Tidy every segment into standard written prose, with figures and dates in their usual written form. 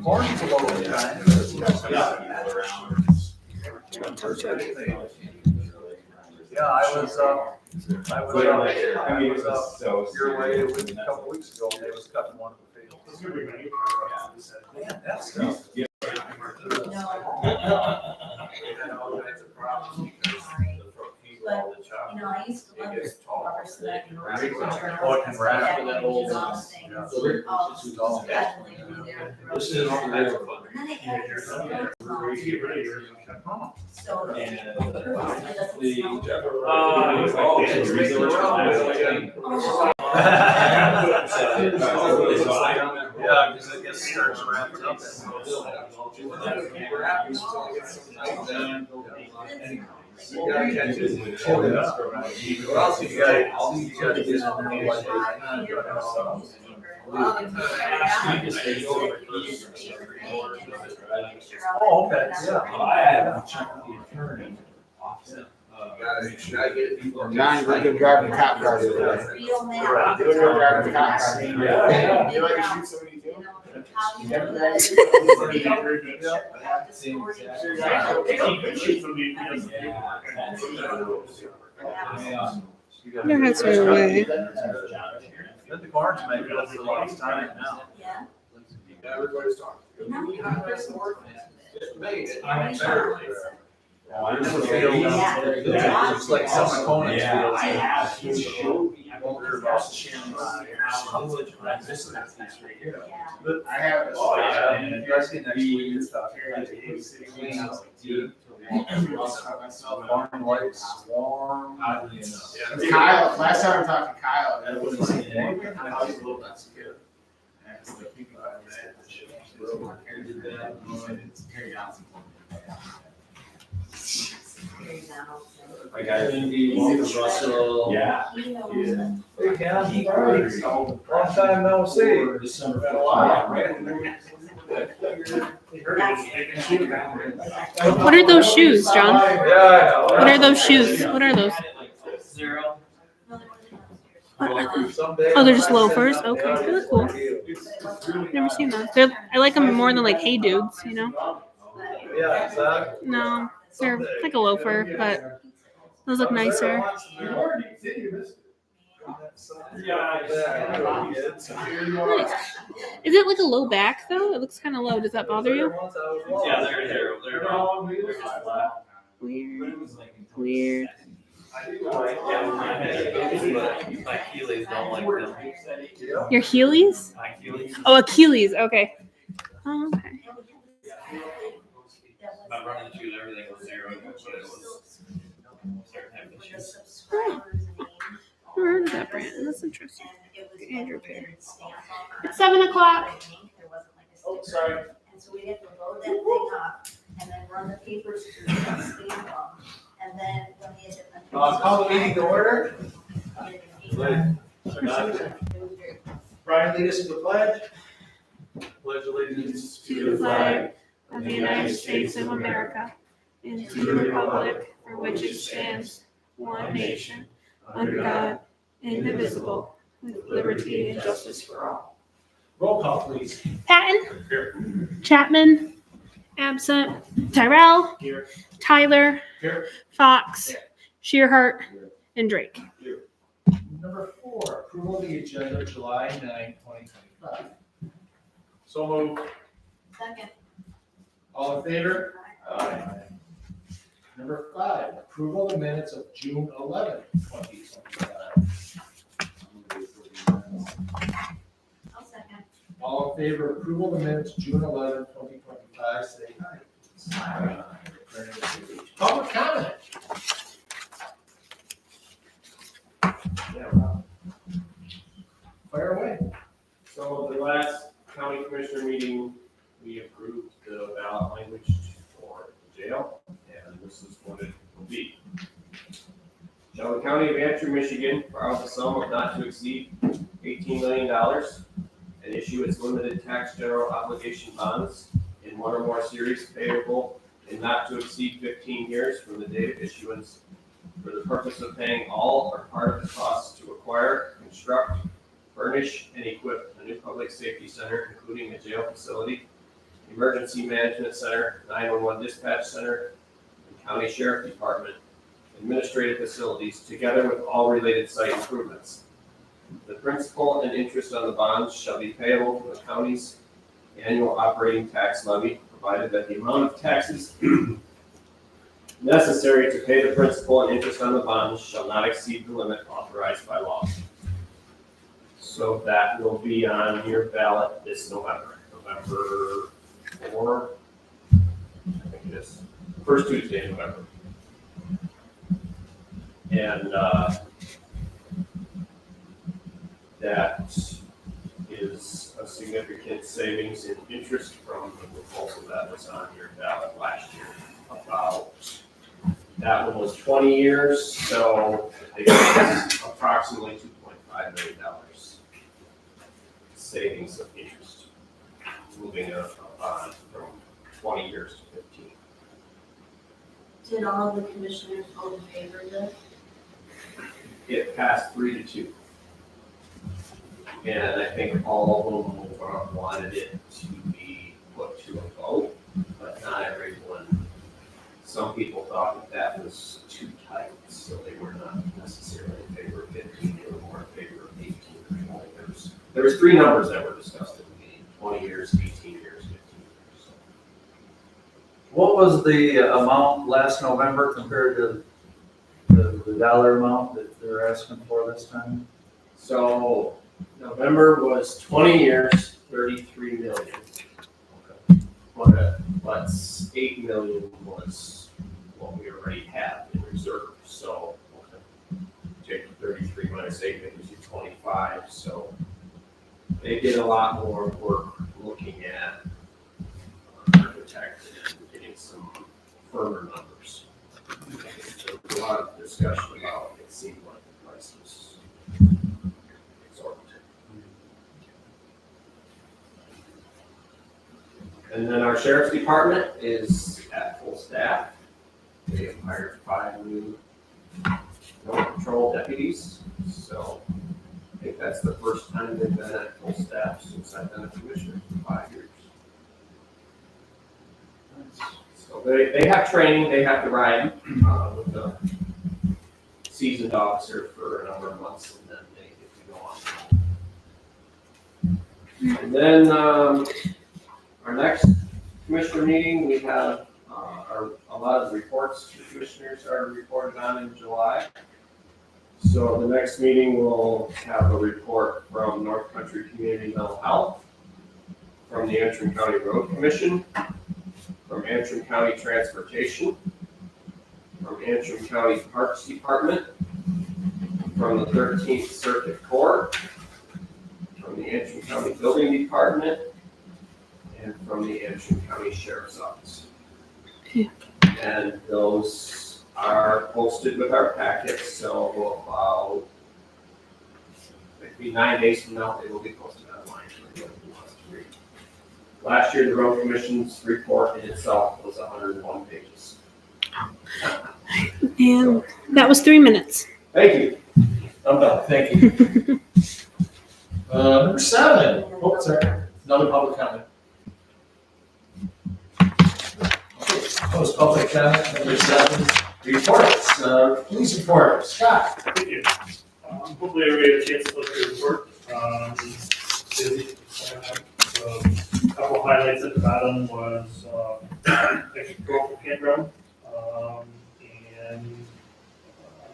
Corn's a little bit. Yeah, I was up your way a couple weeks ago, and they was cutting one of the fields. Man, that stuff. But, I used to love this rubber cement. And wrap it that old. Yeah, because it gets starts wrapped up. You gotta catch it. Oh, yeah. What else you gotta get in there like. Oh, okay, yeah. I haven't checked the attorney. Johnny, we're good driving the cop car the other day. We're good driving the cop car. Yeah. You like to shoot somebody too? Your heads are away. Then the cards make it for a long time now. Yeah. Everybody's talking. It's like some opponents. Yeah, I have. I have. Oh, yeah. And you guys get next week and stuff. Farm lights, warm. Kyle, last time we talked to Kyle, that was like, that's good. I got Russell. Yeah. Hey, Ken. Long time no see. December. What are those shoes, John? Yeah. What are those shoes? What are those? Zero. Oh, they're just loafers. Okay, they're cool. Never seen those. I like them more than like Hey Dudes, you know? Yeah, exactly. No, they're like a loafer, but those look nicer. Nice. Is it like a low back though? It looks kind of low. Does that bother you? Yeah, they're flat. Weird. Weird. My Achilles don't like them. Your Heelys? My Achilles. Oh, Achilles. Okay. Oh, okay. My running shoes, everything was zero, but it was certain type of shoes. Never heard of that brand. That's interesting. Andrew Pear. It's 7 o'clock. Oh, sorry. And so we have to load that thing up and then run the papers through and stamp them. And then when the. Call the meeting to order. Brian, lead us in the pledge. Pledge allegiance To the flag of the United States of America and to the republic for which it stands, one nation, under God, indivisible, with liberty and justice for all. Roll call, please. Patton? Chapman? Absent. Tyrell? Here. Tyler? Here. Fox? Shearhart? And Drake. Number 4, approval of the agenda, July 9, 2025. So moved. Second. All in favor? Aye. Number 5, approval of the minutes of June 11, 2025. I'll second. All in favor of approval of the minutes, June 11, 2025, say aye. Public comment. Fire away. So the last county commissioner meeting, we approved the ballot language for the jail, and this is what it will be. Shall the county of Antrim, Michigan, borrow the sum of not to exceed $18 million and issue its limited tax general obligation bonds in one or more series payable in not to exceed 15 years from the date of issuance for the purpose of paying all or part of the costs to acquire, construct, furnish, and equip a new public safety center, including a jail facility, Emergency Management Center, 911 Dispatch Center, and County Sheriff Department administrative facilities, together with all related site improvements. The principal and interest on the bonds shall be payable to the county's annual operating tax levy, provided that the amount of taxes necessary to pay the principal and interest on the bonds shall not exceed the limit authorized by law. So that will be on your ballot this November, November 4, I think it is, first Tuesday in November. And that is a significant savings in interest from the proposal that was on your ballot last year. That one was 20 years, so it was approximately $2.5 million savings of interest, moving a bond from 20 years to 15. Did all of the commissioners vote in favor of this? It passed 3-2. And I think all of them wanted it to be put to a vote, but not everyone. Some people thought that was too tight, so they were not necessarily in favor of 15, they were more in favor of 18 or 20 years. There was 3 numbers that were discussed at the meeting, 20 years, 18 years, 15 years. What was the amount last November compared to the dollar amount that they're asking for this time? So November was 20 years, 33 million. But 8 million was what we already have in reserve, so take 33 minus 8, that gives you 25, so they did a lot more work looking at architect and getting some firmer numbers. There was a lot of discussion about it seemed like the price was exorbitant. And then our sheriff's department is at full staff. They have hired 5 new road patrol deputies, so I think that's the first time they've been at full staff since I've been a commissioner for 5 years. So they have training, they have to ride with a seasoned officer for a number of months, and then they get to go on. And then our next commissioner meeting, we have a lot of reports the commissioners are reported on in July. So the next meeting will have a report from North Country Community Mental Health, from the Antrim County Road Commission, from Antrim County Transportation, from Antrim County Parks Department, from the 13th Circuit Court, from the Antrim County Building Department, and from the Antrim County Sheriff's Office. Yeah. And those are posted with our packets, so about maybe 9 days from now, they will be posted online for anyone who wants to read. Last year, the Road Commission's report in itself was 101 pages. And that was 3 minutes. Thank you. I'm done, thank you. Number 7, oh, sorry, another public comment. Close public comment, number 7, reports, police report, Scott. Thank you. Hopefully everybody had a chance to look at the report. Busy. A couple highlights at the bottom was, extra girl for campground, and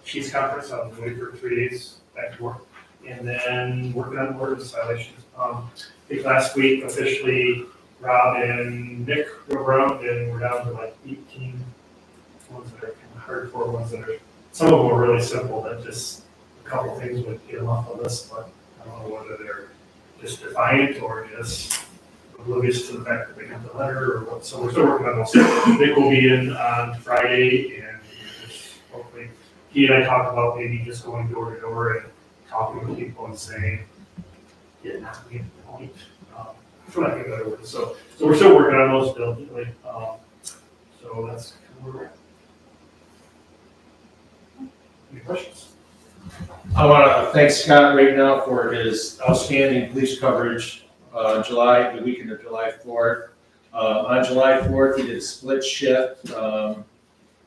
Chiefs conference, I was away for 3 days, back to work. And then working on ordinance violations. I think last week officially Rob and Nick were around and we're down to like 18 ones that are kind of hardcore ones that are, some of them are really simple, that just a couple things would get them off the list, but I don't know whether they're just defiant or just oblivious to the fact that they got the letter or what, so we're still working on those. Nick will be in on Friday and just hopefully, he and I talked about maybe just going door to door and talking with people and saying, getting out to the point. For lack of a better word. So we're still working on those diligently. So that's kind of where we're at. Any questions? I want to thank Scott right now for his outstanding police coverage, the weekend of July 4th. On July 4th, he did a split shift.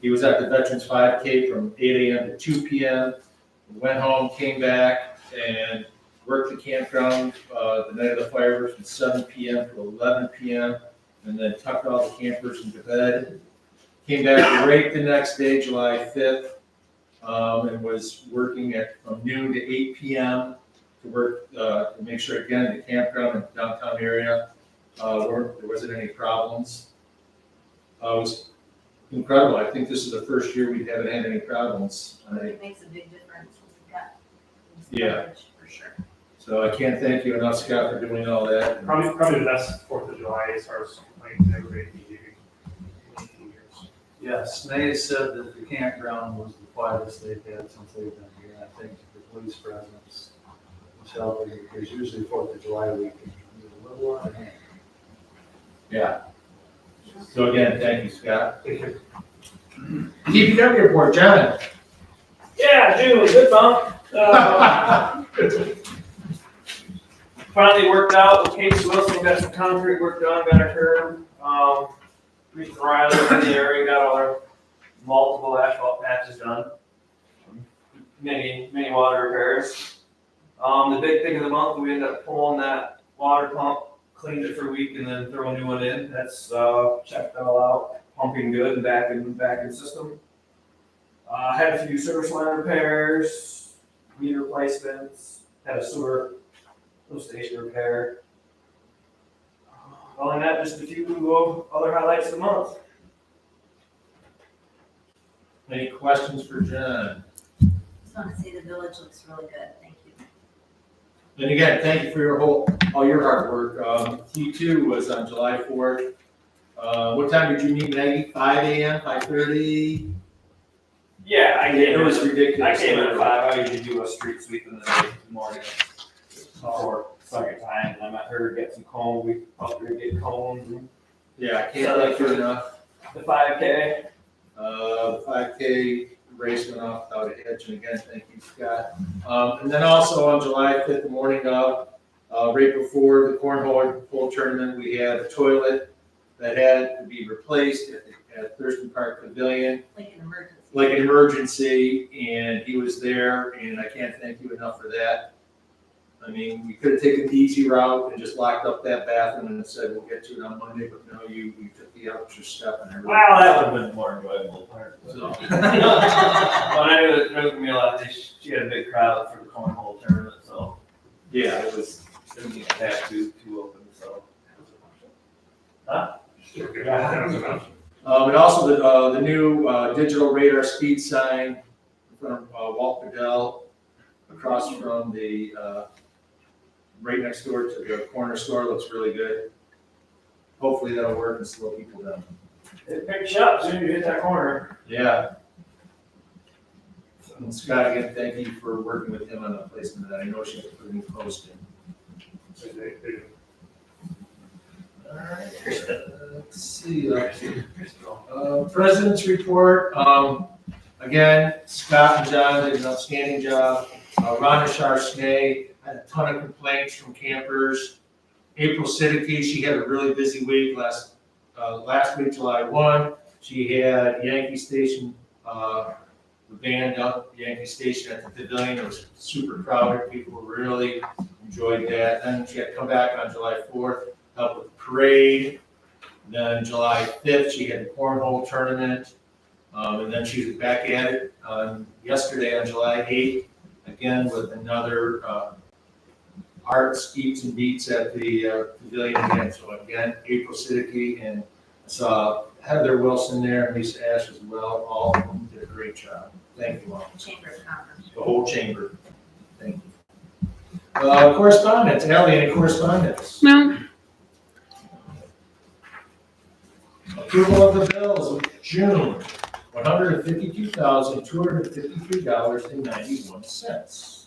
He was at the Veterans 5K from 8 a.m. to 2 p.m. Went home, came back, and worked the campground the night of the fireworks from 7 p.m. to 11 p.m. and then tucked all the campers into bed. Came back right the next day, July 5th, and was working from noon to 8 p.m. to work to make sure, again, the campground in the downtown area there wasn't any problems. It was incredible. I think this is the first year we haven't had any problems. It makes a big difference when you've got. Yeah. For sure. So I can't thank you enough, Scott, for doing all that. Probably the best 4th of July as far as complaints everybody behaving in 2 years. Yeah, Snay said that the campground was the quietest they've had since they've been here. I think the police presence, Michelle, because usually 4th of July weekend is a little out of hand. Yeah. So again, thank you, Scott. Thank you. DPW report, John. Yeah, June, good bump. Finally worked out with Casey Wilson, got some concrete work done, got a curb. Reached Riley in the area, got all our multiple asphalt patches done. Many water repairs. The big thing of the month, we ended up pulling that water pump, cleaned it for a week and then throw a new one in. That's, checked all out, pumping good and back in system. Had a few service line repairs, meter replacements, had a sewer lift station repair. Other than that, just a few other highlights of the month. Any questions for John? Just want to say the village looks really good, thank you. And again, thank you for all your hard work. T2 was on July 4th. What time did you meet, Maggie? 5 a.m., 5:30? Yeah, I It was ridiculous. I came in at 5. I usually do a street sweep in the morning before second time, and I met her, get some cones. We helped her get cones and Yeah, I can't thank you enough. the 5K. The 5K race went off without a hitch, and again, thank you, Scott. And then also on July 5th, the morning of, right before the cornhole tournament, we had a toilet that had to be replaced at Thurston Park Pavilion, Like an emergency. like an emergency, and he was there, and I can't thank you enough for that. I mean, we could have taken the easy route and just locked up that bathroom and said, we'll get to it on Monday, but no, you took the extra step and everything. Well, that would have been the more enjoyable part. So- But I knew it was gonna be a lot. She had a big crowd for the cornhole tournament, so Yeah, it was, didn't get that too open. So. and also the new digital radar speed sign from Walt Bedell across from the, right next door to the corner store looks really good. Hopefully that'll work and slow people down. It picks you up as soon as you hit that corner. Yeah. And Scott, again, thank you for working with him on the placement of that. I know she had to put a new post in. All right, let's see. President's report. Again, Scott and John did an outstanding job. Rhonda Charsnay had a ton of complaints from campers. April Siddiqui, she had a really busy week last week, July 1. She had Yankee Station, the band up Yankee Station at the Pavilion. It was super crowded. People really enjoyed that. Then she had to come back on July 4th, help with the parade. Then July 5th, she had the cornhole tournament. And then she was back at it yesterday on July 8th, again with another arts, eats and beats at the Pavilion again. So again, April Siddiqui and saw Heather Wilson there and Lisa Ash as well. All of them did a great job. Thank you all. Chamber of Commerce. The whole chamber. Thank you. Correspondence. Ally, any correspondence? No. Approval of the bills of June, $152,253.91.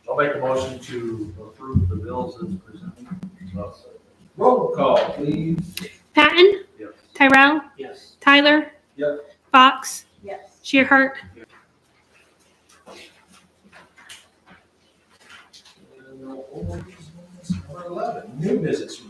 I'll make a motion to approve the bills as presented. Roll call, please. Patton, Yes. Tyrell, Yes. Tyler. Yep. Fox, Yes. Shearhart, Number 11, new business,